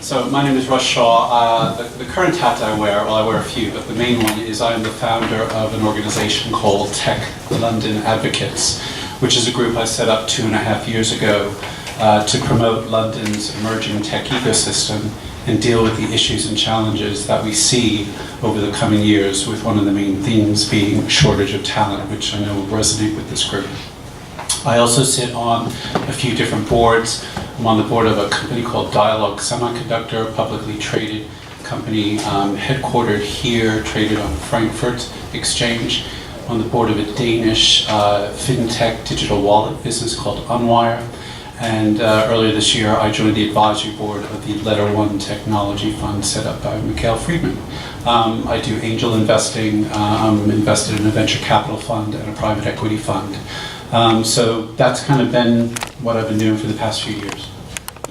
So my name is Russ Shaw. The current hat I wear, well, I wear a few, but the main one is I am the founder of an organization called Tech London Advocates, which is a group I set up 2.5 years ago to promote London's emerging tech ecosystem and deal with the issues and challenges that we see over the coming years, with one of the main themes being shortage of talent, which I know will resonate with this group. I also sit on a few different boards. I'm on the board of a company called Dialogue Semiconductor, a publicly traded company headquartered here, traded on Frankfurt Exchange. I'm on the board of a Danish fintech digital wallet business called Unwire. And earlier this year, I joined the advisory board of the Letter One Technology Fund set up by Mikhail Friedman. I do angel investing. I'm invested in a venture capital fund and a private equity fund. So that's kind of been what I've been doing for the past few years.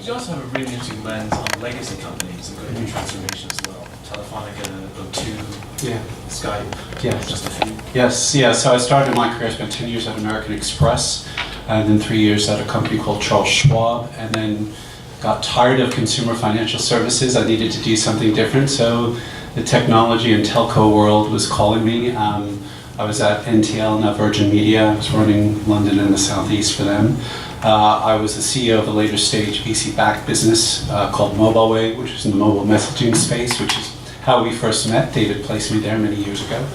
You also have a really interesting lens on legacy companies and going through transformation as well. Telefonica, O2, Yeah. Skype, Yes. just a few. Yes, yeah. So I started my career, spent 10 years at American Express, and then 3 years at a company called Charles Schwab, and then got tired of consumer financial services. I needed to do something different, so the technology and telco world was calling me. I was at NTL, now Virgin Media. I was running London and the Southeast for them. I was the CEO of a later stage VC-backed business called MobileWay, which is in the mobile messaging space, which is how we first met. David placed me there many years ago.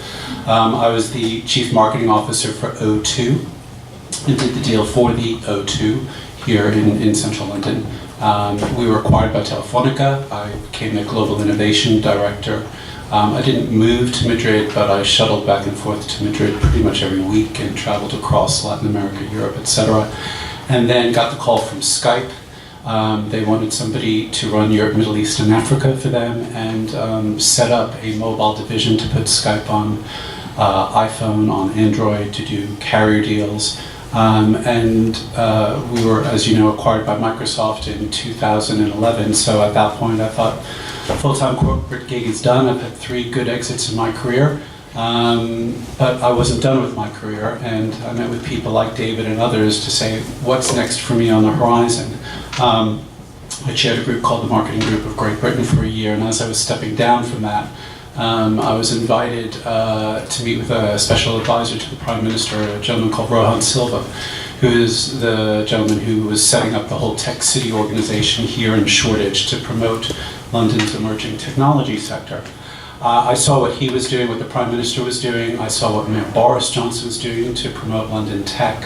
I was the chief marketing officer for O2 and did the deal for the O2 here in central London. We were acquired by Telefonica. I became their global innovation director. I didn't move to Madrid, but I shuttled back and forth to Madrid pretty much every week and traveled across Latin America, Europe, etc. And then got the call from Skype. They wanted somebody to run Europe, Middle East, and Africa for them, and set up a mobile division to put Skype on iPhone, on Android, to do carrier deals. We were, as you know, acquired by Microsoft in 2011. So at that point, I thought, full-time corporate gig is done. I've had 3 good exits in my career, but I wasn't done with my career, and I met with people like David and others to say, what's next for me on the horizon? I chaired a group called the Marketing Group of Great Britain for a year, and as I was stepping down from that, I was invited to meet with a special advisor to the Prime Minister, a gentleman called Rohan Silva, who is the gentleman who was setting up the whole Tech City organization here in Shoreditch to promote London's emerging technology sector. I saw what he was doing, what the Prime Minister was doing. I saw what Mayor Boris Johnson was doing to promote London tech,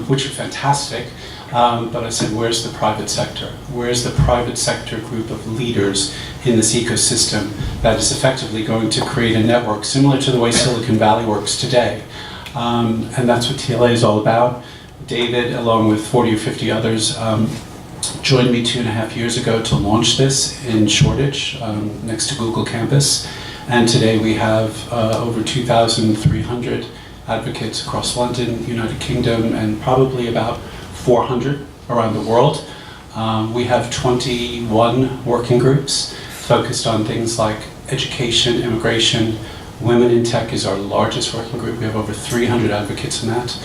which was fantastic. But I said, where's the private sector? Where's the private sector group of leaders in this ecosystem that is effectively going to create a network similar to the way Silicon Valley works today? And that's what TLA is all about. David, along with 40 or 50 others, joined me 2.5 years ago to launch this in Shoreditch, next to Google Campus. And today we have over 2,300 advocates across London, United Kingdom, and probably about 400 around the world. We have 21 working groups focused on things like education, immigration. Women in Tech is our largest working group. We have over 300 advocates in that.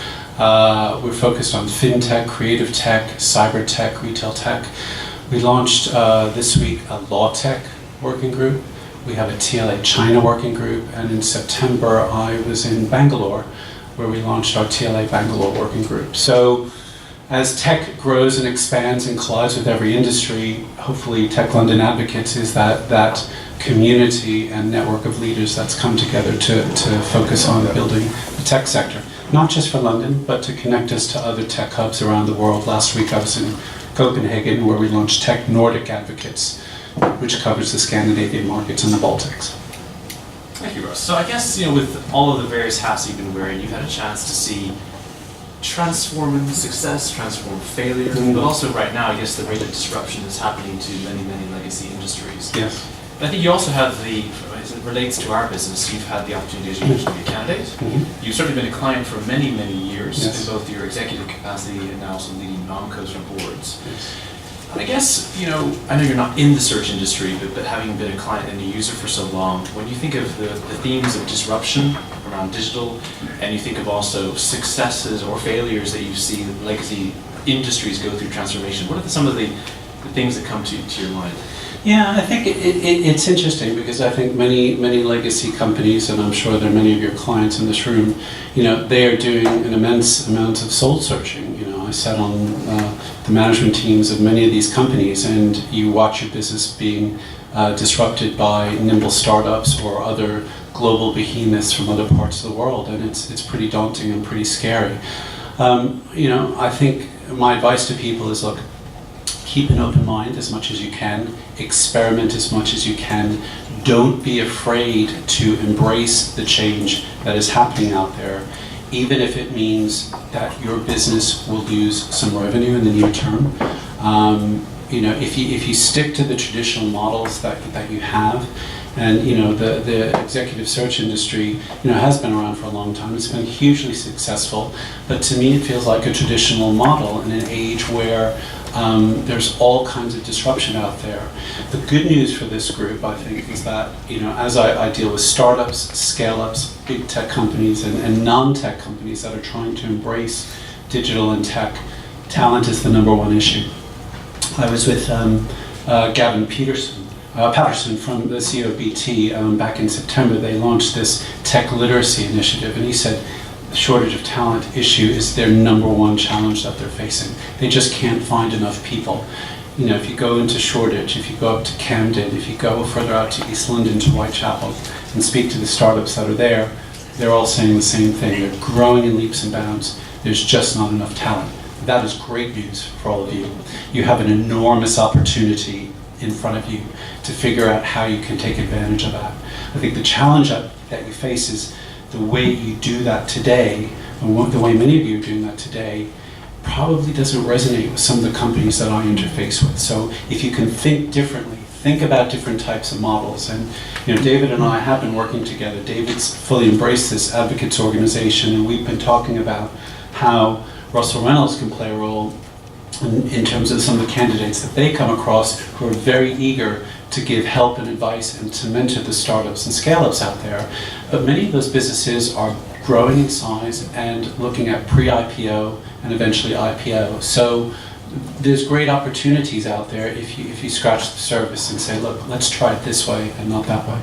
We're focused on fintech, creative tech, cyber tech, retail tech. We launched this week a law tech working group. We have a TLA China working group, and in September I was in Bangalore where we launched our TLA Bangalore working group. So as tech grows and expands and collides with every industry, hopefully Tech London Advocates is that community and network of leaders that's come together to focus on building the tech sector. Not just for London, but to connect us to other tech hubs around the world. Last week I was in Copenhagen, where we launched Tech Nordic Advocates, which covers the Scandinavian markets and the Baltics. Thank you, Russ. So I guess, with all of the various hats you've been wearing, you've had a chance to see transforming success, transform failure, but also right now, I guess the rate of disruption is happening to many, many legacy industries. Yes. And I think you also have as it relates to our business, you've had the opportunity, as you mentioned, to be a candidate. Mm-hmm. You've certainly been a client for many, many years, Yes. in both your executive capacity and now also leading non-cos or boards. Yes. And I guess, I know you're not in the search industry, but having been a client and a user for so long, when you think of the themes of disruption around digital, and you think of also successes or failures that you see legacy industries go through transformation, what are some of the things that come to your mind? Yeah, I think it's interesting because I think many legacy companies, and I'm sure there are many of your clients in this room, they are doing an immense amount of soul searching. I sat on the management teams of many of these companies, and you watch your business being disrupted by nimble startups or other global behemoths from other parts of the world, and it's pretty daunting and pretty scary. I think my advice to people is, look, keep an open mind as much as you can, experiment as much as you can, don't be afraid to embrace the change that is happening out there, even if it means that your business will lose some revenue in the near term. If you stick to the traditional models that you have, and the executive search industry has been around for a long time. It's been hugely successful, but to me it feels like a traditional model in an age where there's all kinds of disruption out there. The good news for this group, I think, is that as I deal with startups, scale-ups, big tech companies, and non-tech companies that are trying to embrace digital and tech, talent is the number one issue. I was with Gavin Patterson from the CEO of BT back in September. They launched this tech literacy initiative, and he said the shortage of talent issue is their number one challenge that they're facing. They just can't find enough people. If you go into Shoreditch, if you go up to Camden, if you go further out to East London, to Whitechapel, and speak to the startups that are there, they're all saying the same thing. They're growing in leaps and bounds. There's just not enough talent. That is great news for all of you. You have an enormous opportunity in front of you to figure out how you can take advantage of that. I think the challenge that you face is the way you do that today, and the way many of you are doing that today, probably doesn't resonate with some of the companies that I interface with. So if you can think differently, think about different types of models. And David and I have been working together. David's fully embraced this advocates organization, and we've been talking about how Russell Reynolds can play a role in terms of some of the candidates that they come across who are very eager to give help and advice and to mentor the startups and scale-ups out there. But many of those businesses are growing in size and looking at pre-IPO and eventually IPO. So there's great opportunities out there if you scratch the surface and say, look, let's try it this way and not that way.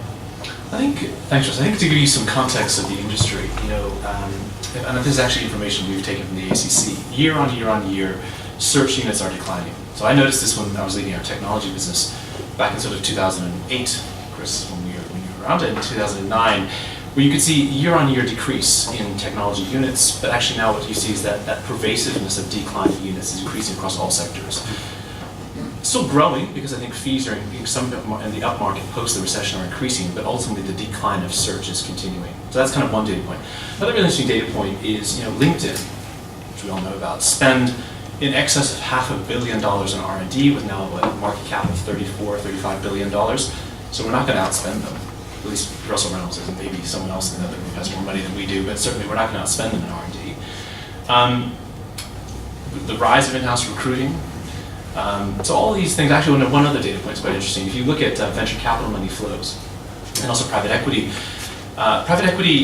Thanks, Russ. I think to give you some context of the industry, and this is actually information we've taken from the ACC, year on year, search units are declining. So I noticed this when I was leading our technology business back in sort of 2008, Chris, when you were around it, in 2009, where you could see year-on-year decrease in technology units, but actually now what you see is that pervasiveness of decline in units is increasing across all sectors. Still growing, because I think fees are in the upmarket post the recession are increasing, but ultimately the decline of search is continuing. So that's kind of one data point. Another really interesting data point is LinkedIn, which we all know about, spend in excess of $500 million in R&D with now a market cap of $34–35 billion. So we're not going to outspend them. At least Russell Reynolds isn't. Maybe someone else in another group has more money than we do, but certainly we're not going to outspend them in R&D. The rise of in-house recruiting. So all these things, actually one other data point is quite interesting. If you look at venture capital money flows and also private equity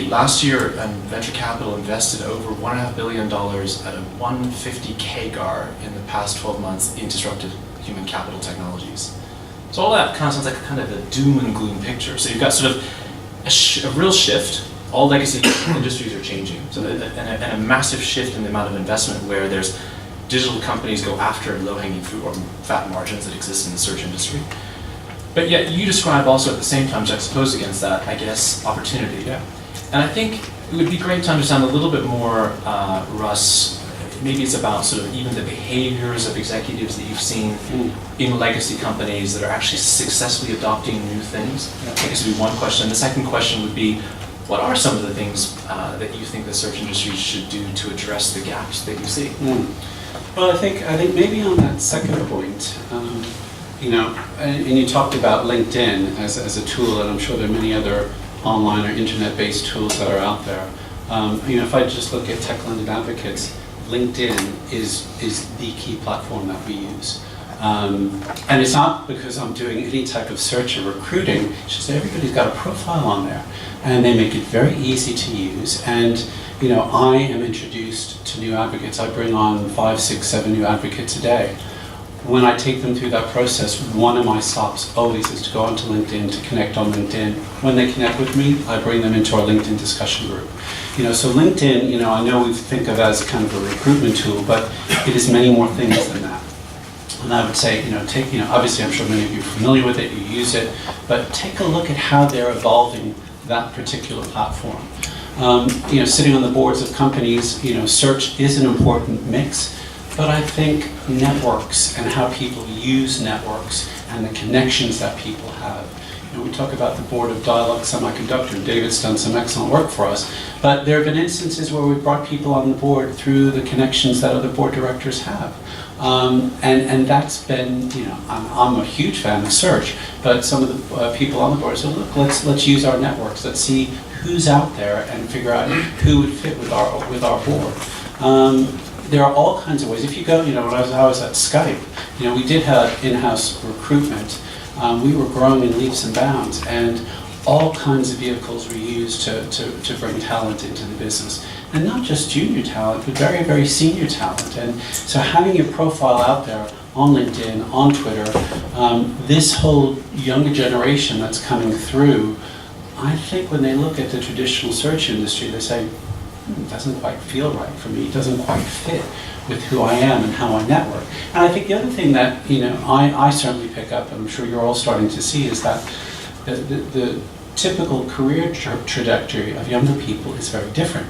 last year and venture capital invested over $1.5 billion at a 150 CAGR in the past 12 months in disruptive human capital technologies. So all that kind of sounds like kind of a doom and gloom picture. So you've got sort of a real shift. All legacy industries are changing. So and a massive shift in the amount of investment where there's digital companies go after low-hanging fruit or fat margins that exist in the search industry. But yet you describe also at the same time, juxtaposed against that, I guess, opportunity. Yeah. And I think it would be great to understand a little bit more, Russ, maybe it's about sort of even the behaviors of executives that you've seen in legacy companies that are actually successfully adopting new things. I guess would be one question. The second question would be, what are some of the things that you think the search industry should do to address the gaps that you see? Well, I think maybe on that second point, and you talked about LinkedIn as a tool, and I'm sure there are many other online or internet-based tools that are out there. If I just look at tech-lended advocates, LinkedIn is the key platform that we use. And it's not because I'm doing any type of search or recruiting, it's just everybody's got a profile on there. And they make it very easy to use. And I am introduced to new advocates. I bring on 5, 6, 7 new advocates a day. when I take them through that process, one of my stops always is to go onto LinkedIn, to connect on LinkedIn. When they connect with me, I bring them into our LinkedIn discussion group. So LinkedIn, I know we think of as kind of a recruitment tool, but it is many more things than that. And I would say, obviously I'm sure many of you are familiar with it, you use it, but take a look at how they're evolving that particular platform. Sitting on the boards of companies, search is an important mix, but I think networks and how people use networks and the connections that people have. We talk about the board of Dialog Semiconductor, and David's done some excellent work for us, but there have been instances where we've brought people on the board through the connections that other board directors have. And that's been, I'm a huge fan of search, but some of the people on the board said, look, let's use our networks, let's see who's out there and figure out who would fit with our board. There are all kinds of ways. If you go, when I was at Skype, we did have in-house recruitment. We were growing in leaps and bounds, and all kinds of vehicles were used to bring talent into the business. And not just junior talent, but very, very senior talent. And so having your profile out there on LinkedIn, on Twitter, this whole younger generation that's coming through, I think when they look at the traditional search industry, they say, it doesn't quite feel right for me, it doesn't quite fit with who I am and how I network. And I think the other thing that I certainly pick up, and I'm sure you're all starting to see, is that the typical career trajectory of younger people is very different.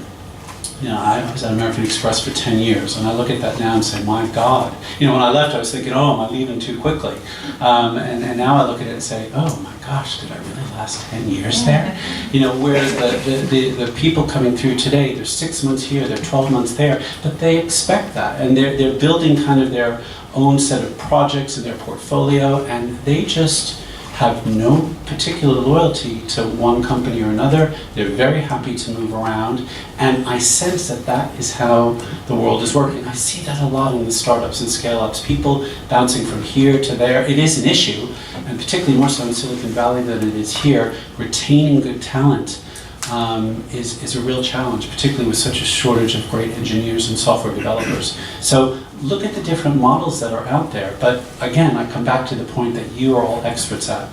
I was at American Express for 10 years, and I look at that now and say, my God. When I left, I was thinking, oh, am I leaving too quickly? And now I look at it and say, oh my gosh, did I really last 10 years there? Whereas the people coming through today, they're 6 months here, they're 12 months there, but they expect that, and they're building kind of their own set of projects in their portfolio, and they just have no particular loyalty to one company or another. They're very happy to move around, and I sense that is how the world is working. I see that a lot in the startups and scale-ups, people bouncing from here to there. It is an issue, and particularly more so in Silicon Valley than it is here. Retaining good talent is a real challenge, particularly with such a shortage of great engineers and software developers. So look at the different models that are out there. But again, I come back to the point that you are all experts at.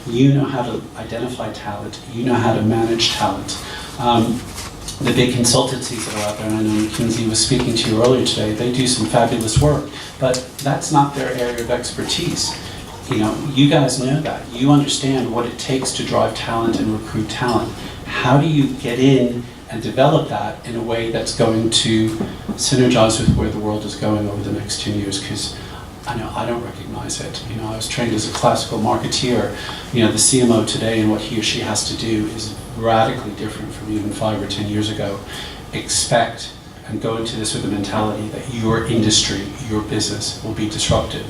You know how to identify talent. You know how to manage talent. The big consultancies that are out there, and I know McKinsey was speaking to you earlier today, they do some fabulous work, but that's not their area of expertise. You guys know that. You understand what it takes to drive talent and recruit talent. How do you get in and develop that in a way that's going to synergize with where the world is going over the next 10 years? Because I know I don't recognize it. I was trained as a classical marketeer. The CMO today and what he or she has to do is radically different from even 5 or 10 years ago. Expect and go into this with the mentality that your industry, your business will be disrupted.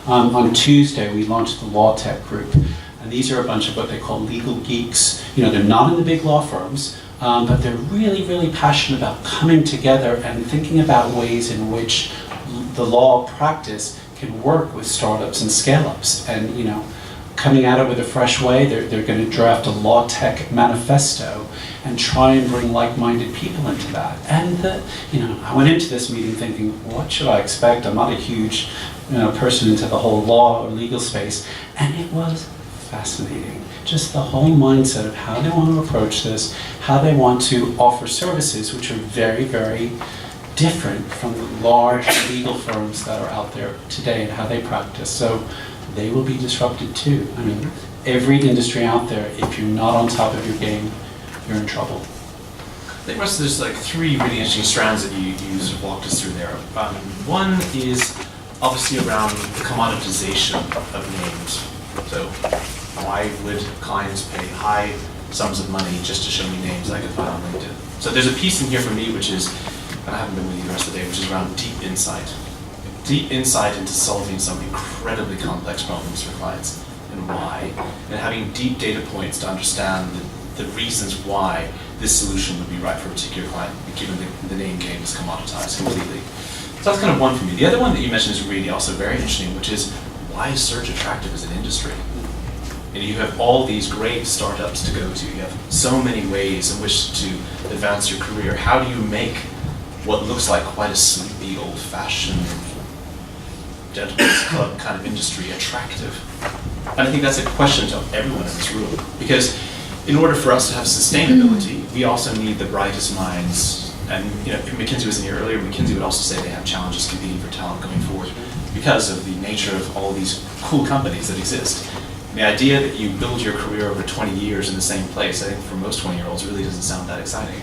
On Tuesday, we launched the Law Tech Group. And these are a bunch of what they call legal geeks. They're not in the big law firms, but they're really, really passionate about coming together and thinking about ways in which the law practice can work with startups and scale-ups. And coming at it with a fresh way, they're going to draft a law tech manifesto and try and bring like-minded people into that. And I went into this meeting thinking, what should I expect? I'm not a huge person into the whole law or legal space, and it was fascinating. Just the whole mindset of how they want to approach this, how they want to offer services which are very, very different from the large legal firms that are out there today and how they practice. So they will be disrupted too. Every industry out there, if you're not on top of your game, you're in trouble. I think, Russ, there's 3 really interesting strands that you sort of walked us through there. One is obviously around the commoditization of names. So why would clients pay high sums of money just to show me names I could find on LinkedIn? So there's a piece in here for me which is, and I haven't been with you the rest of the day, which is around deep insight. Deep insight into solving some incredibly complex problems for clients and why, and having deep data points to understand the reasons why this solution would be right for a particular client, given the name game is commoditized completely. So that's kind of one for me. The other one that you mentioned is really also very interesting, which is why is search attractive as an industry? You have all these great startups to go to. You have so many ways in which to advance your career. How do you make what looks like quite a sleepy, old-fashioned gentleman's club kind of industry attractive? And I think that's a question to everyone in this room, because in order for us to have sustainability, we also need the brightest minds. And McKinsey was in here earlier. McKinsey would also say they have challenges competing for talent going forward because of the nature of all these cool companies that exist. And the idea that you build your career over 20 years in the same place, I think for most 20-year-olds really doesn't sound that exciting.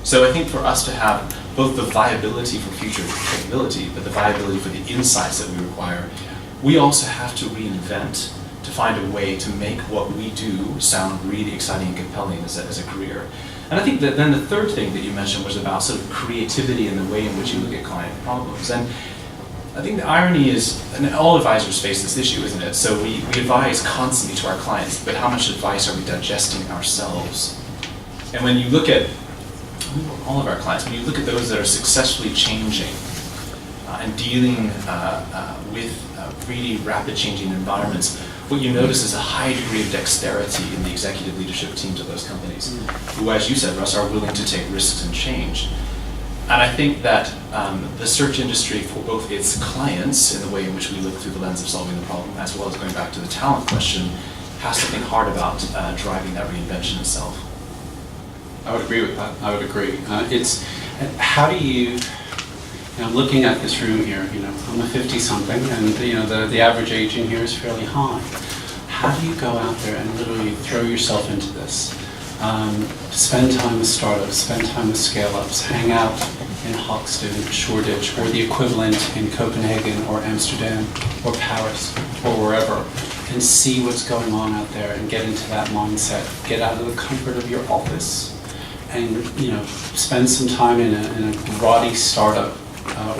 So I think for us to have both the viability for future capability, but the viability for the insights that we require, we also have to reinvent to find a way to make what we do sound really exciting and compelling as a career. And I think that then the third thing that you mentioned was about sort of creativity and the way in which you look at client problems. And I think the irony is, and all advisors face this issue, isn't it? So we advise constantly to our clients, but how much advice are we digesting ourselves? And when you look at all of our clients, when you look at those that are successfully changing and dealing with really rapid changing environments, what you notice is a high degree of dexterity in the executive leadership teams of those companies, who, as you said, Russ, are willing to take risks and change. And I think that the search industry, for both its clients in the way in which we look through the lens of solving the problem, as well as going back to the talent question, has to think hard about driving that reinvention itself. I would agree with that. I would agree. It's how do you? I'm looking at this room here. I'm a 50-something, and the average age in here is fairly high. How do you go out there and literally throw yourself into this? Spend time with startups, spend time with scale-ups, hang out in Hoxton, Shoreditch, or the equivalent in Copenhagen or Amsterdam or Paris or wherever, and see what's going on out there and get into that mindset. Get out of the comfort of your office and spend some time in a grotty startup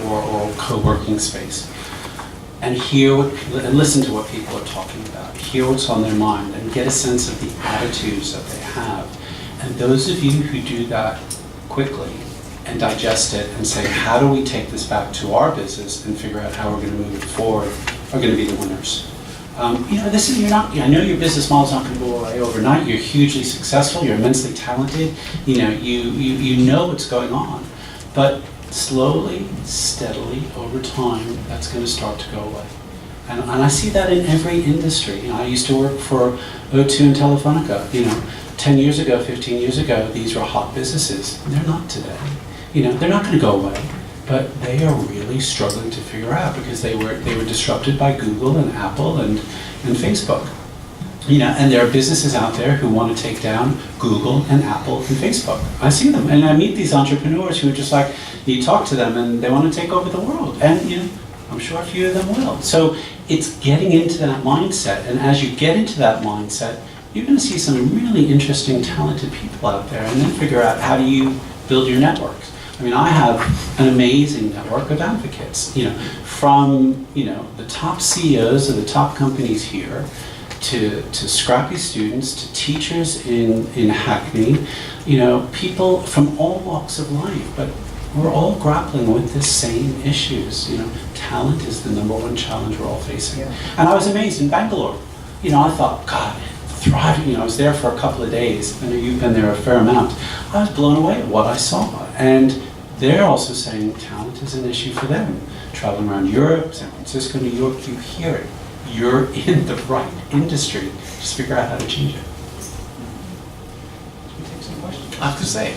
or co-working space, and and listen to what people are talking about, hear what's on their mind, and get a sense of the attitudes that they have. And those of you who do that quickly and digest it and say, how do we take this back to our business and figure out how we're going to move it forward, are going to be the winners. I know your business model's not going to go away overnight. You're hugely successful. You're immensely talented. You know what's going on, but slowly, steadily, over time, that's going to start to go away. And I see that in every industry. I used to work for O2 and Telefonica. 10 years ago, 15 years ago, these were hot businesses. They're not today. They're not going to go away, but they are really struggling to figure out because they were disrupted by Google and Apple and Facebook. And there are businesses out there who want to take down Google and Apple and Facebook. I see them, and I meet these entrepreneurs who are just like, you talk to them and they want to take over the world. And I'm sure a few of them will. So it's getting into that mindset, and as you get into that mindset, you're going to see some really interesting, talented people out there, and then figure out how do you build your networks. I have an amazing network of advocates, from the top CEOs of the top companies here, to scrappy students, to teachers in Hackney, people from all walks of life, but we're all grappling with the same issues. Talent is the #1 challenge we're all facing. Yeah. And I was amazed in Bangalore. I thought, God, thriving. I was there for a couple of days. I know you've been there a fair amount. I was blown away at what I saw. And they're also saying talent is an issue for them. Traveling around Europe, San Francisco, New York, you hear it. You're in the right industry. Just figure out how to change it. Should we take some questions? I have to say,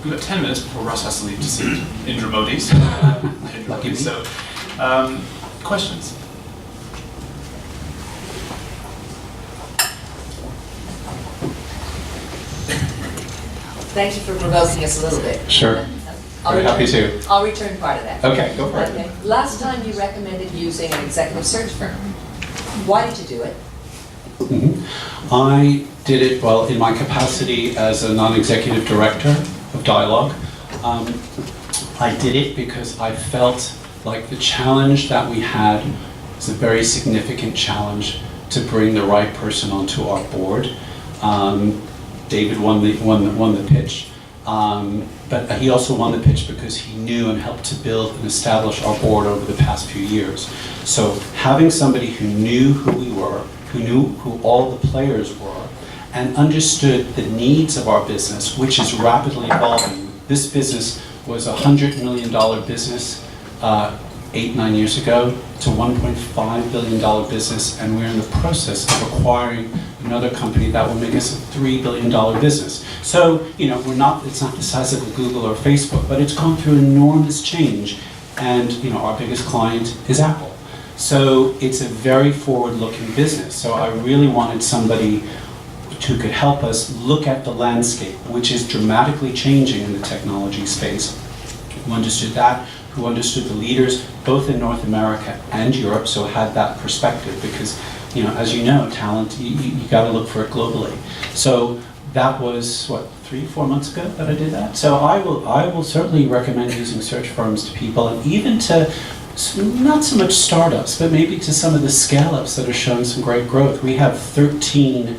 we've got 10 minutes before Russ has to leave to see Indra-Modis. Lucky me. So, questions? Thank you for provoking us a little bit. Sure. Very happy to. I'll return part of that. Okay, go for Okay. it. Last time you recommended using an executive search firm. Why did you do it? I did it, in my capacity as a non-executive director of Dialogue. I did it because I felt like the challenge that we had was a very significant challenge to bring the right person onto our board. David won the pitch, but he also won the pitch because he knew and helped to build and establish our board over the past few years. So having somebody who knew who we were, who knew who all the players were, and understood the needs of our business, which is rapidly evolving. This business was a $100 million business 8-9 years ago. It's a $1.5 billion business, and we're in the process of acquiring another company that will make us a $3 billion business. So, it's not the size of a Google or Facebook, but it's gone through enormous change. And, our biggest client is Apple. So it's a very forward-looking business. So I really wanted somebody who could help us look at the landscape, which is dramatically changing in the technology space, who understood that, who understood the leaders, both in North America and Europe, so had that perspective, because, as you know, talent, you got to look for it globally. So that was, 3-4 months ago that I did that. So I will certainly recommend using search firms to people, and even to not so much startups, but maybe to some of the scale-ups that are showing some great growth. We have 13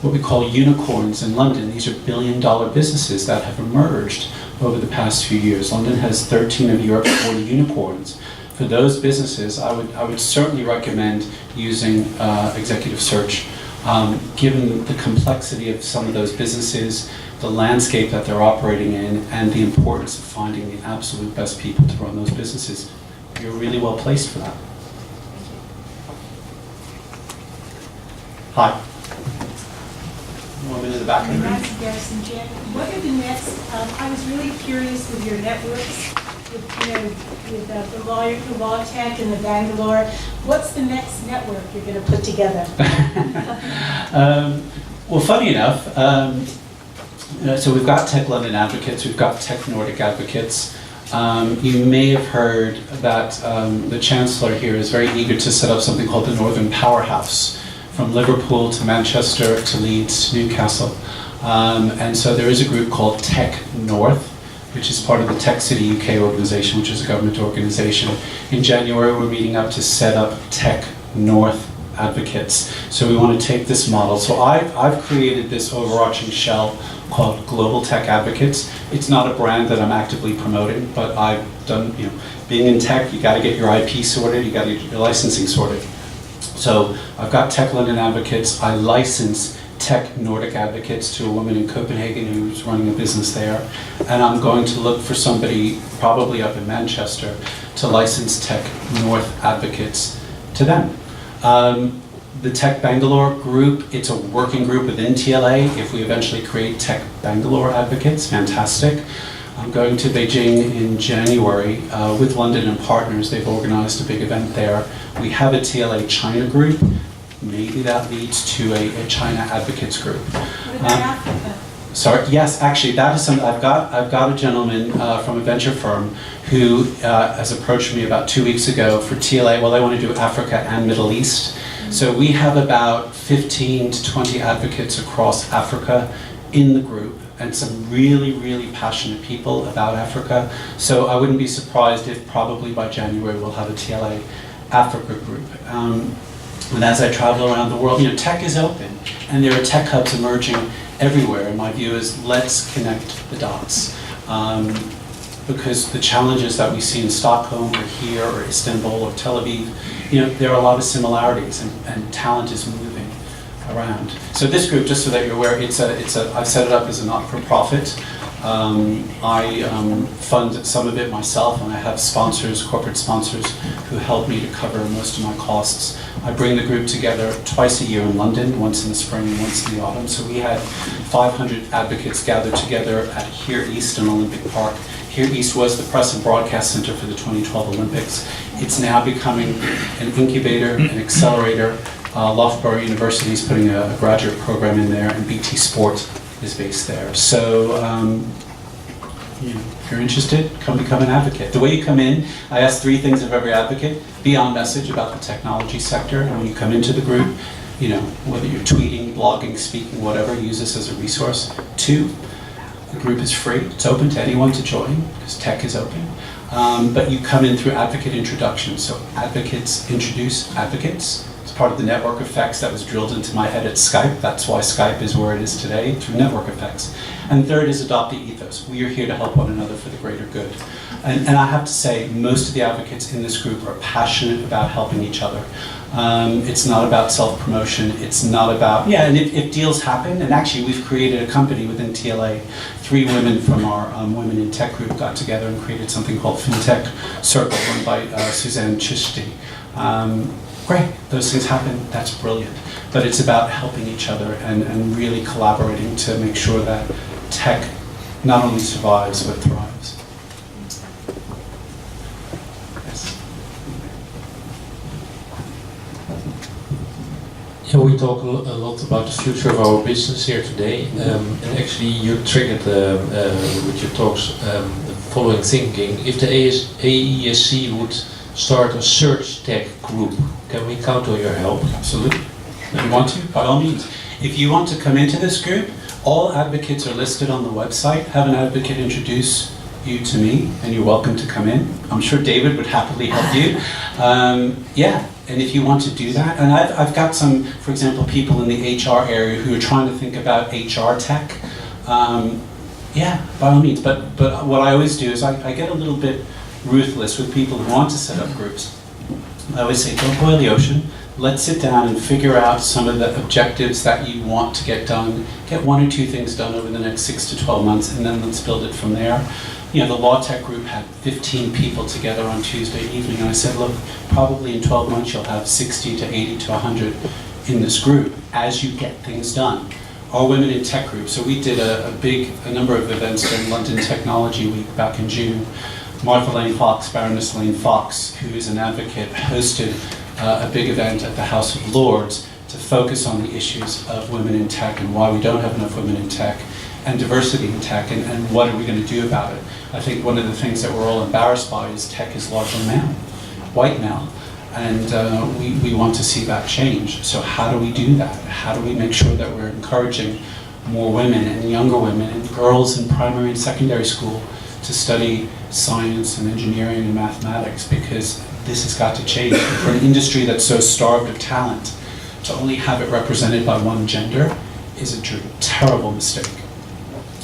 what we call unicorns in London. These are billion-dollar businesses that have emerged over the past few years. London has 13 of Europe's 40 unicorns. For those businesses, I would certainly recommend using executive search. Given the complexity of some of those businesses, the landscape that they're operating in, and the importance of finding the absolute best people to run those businesses, you're really well placed for that. Hi. Woman in the back of the room. Nancy Garrison, Jan. What are the next? I was really curious with your networks, with the law tech and the Bangalore. What's the next network you're going to put together? Well, funny enough, so we've got Tech London Advocates, we've got Tech Nordic Advocates. You may have heard that the Chancellor here is very eager to set up something called the Northern Powerhouse, from Liverpool to Manchester to Leeds to Newcastle. And so there is a group called Tech North, which is part of the Tech City UK organization, which is a government organization. In January, we're meeting up to set up Tech North Advocates. So we want to take this model. So I've created this overarching shell called Global Tech Advocates. It's not a brand that I'm actively promoting, but I've done, being in tech, you got to get your IP sorted, you got to get your licensing sorted. So I've got Tech London Advocates. I license Tech Nordic Advocates to a woman in Copenhagen who's running a business there. And I'm going to look for somebody, probably up in Manchester, to license Tech North Advocates to them. The Tech Bangalore group, it's a working group within TLA. If we eventually create Tech Bangalore Advocates, fantastic. I'm going to Beijing in January with London and Partners. They've organized a big event there. We have a TLA China group. Maybe that leads to a China Advocates group. What about Africa? Sorry, yes, actually, that is something. I've got a gentleman from a venture firm who has approached me about 2 weeks ago for TLA. Well, they want to do Africa and Middle East. So we have about 15 to 20 advocates across Africa in the group, and some really, really passionate people about Africa. So I wouldn't be surprised if probably by January we'll have a TLA Africa group. And as I travel around the world, tech is open, and there are tech hubs emerging everywhere. And my view is, let's connect the dots. Because the challenges that we see in Stockholm or here or Istanbul or Tel Aviv, there are a lot of similarities, and talent is moving around. So this group, just so that you're aware, I've set it up as a not-for-profit. I fund some of it myself, and I have sponsors, corporate sponsors, who help me to cover most of my costs. I bring the group together twice a year in London, once in the spring and once in the autumn. So we had 500 advocates gathered together at Here East in Olympic Park. Here East was the press and broadcast center for the 2012 Olympics. It's now becoming an incubator, an accelerator. Loughborough University is putting a graduate program in there, and BT Sport is based there. So if you're interested, come become an advocate. The way you come in, I ask 3 things of every advocate. Be on message about the technology sector, and when you come into the group, whether you're tweeting, blogging, speaking, whatever, use this as a resource. 2, the group is free. It's open to anyone to join, because tech is open. But you come in through advocate introductions. So advocates introduce advocates. It's part of the network effects that was drilled into my head at Skype. That's why Skype is where it is today, through network effects. And third is adopt the ethos. We are here to help one another for the greater good. And I have to say, most of the advocates in this group are passionate about helping each other. It's not about self-promotion. It's not about, and if deals happen, and actually we've created a company within TLA. 3 women from our Women in Tech group got together and created something called FinTech Circle, run by Suzanne Chishti. Great, those things happen, that's brilliant. But it's about helping each other and really collaborating to make sure that tech not only survives, but thrives. Yes. Yeah, we talk a lot about the future of our business here today, and actually you triggered with your talks the following thinking. If the AESC would start a search tech group, can we count on your help? Absolutely. If you want to, by all means. If you want to come into this group, all advocates are listed on the website. Have an advocate introduce you to me, and you're welcome to come in. I'm sure David would happily help you. And if you want to do that, and I've got some, for example, people in the HR area who are trying to think about HR tech. By all means. But what I always do is I get a little bit ruthless with people who want to set up groups. I always say, don't boil the ocean. Let's sit down and figure out some of the objectives that you want to get done. Get 1 or 2 things done over the next 6 to 12 months, and then let's build it from there. The Law Tech group had 15 people together on Tuesday evening, and I said, look, probably in 12 months you'll have 60 to 80 to 100 in this group as you get things done. Our Women in Tech group, so we did a number of events during London Technology Week back in June. Martha Lane Fox, Baroness Lane Fox, who is an advocate, hosted a big event at the House of Lords to focus on the issues of women in tech and why we don't have enough women in tech and diversity in tech and what are we going to do about it. I think one of the things that we're all embarrassed by is tech is largely male, white male, and we want to see that change. So how do we do that? How do we make sure that we're encouraging more women and younger women and girls in primary and secondary school to study science and engineering and mathematics, because this has got to change. For an industry that's so starved of talent, to only have it represented by one gender is a terrible mistake.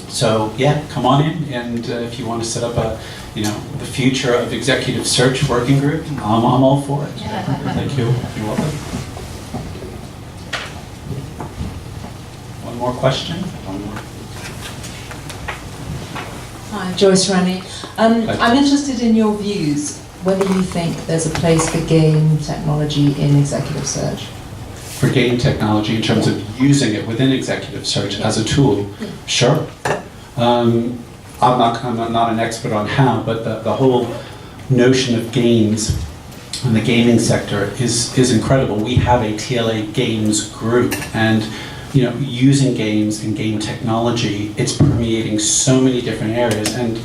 So come on in, and if you want to set up the future of executive search working group, I'm all for it. Thank you. You're welcome. One more question? Hi, Joyce Rennie. I'm interested in your views, whether you think there's a place for game technology in executive search. For game technology in terms of using it within executive search as a tool, sure. I'm not an expert on how, but the whole notion of games and the gaming sector is incredible. We have a TLA games group, and using games and game technology, it's permeating so many different areas, and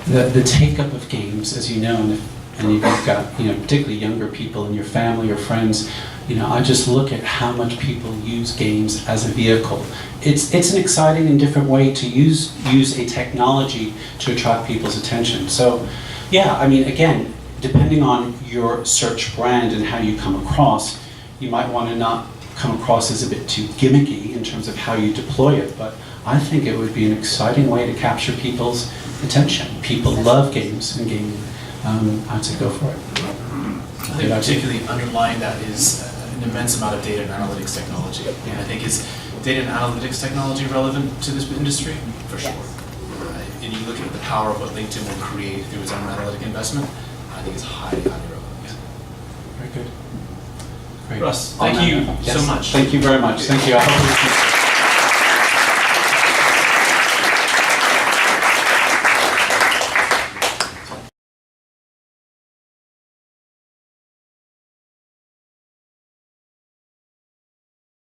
the take-up of games, as you know, and you've got particularly younger people in your family or friends, I just look at how much people use games as a vehicle. It's an exciting and different way to use a technology to attract people's attention. So again, depending on your search brand and how you come across, you might want to not come across as a bit too gimmicky in terms of how you deploy it, but I think it would be an exciting way to capture people's attention. People love games and gaming. I'd say go for it. I think particularly underlying that is an immense amount of data and analytics technology. And I think is data and analytics technology relevant to this industry? For sure. And you look at the power of what LinkedIn will create through its own analytic investment, I think it's highly, highly relevant. Very good. Great. Russ, thank you so much. Thank you very much. Thank you. I hope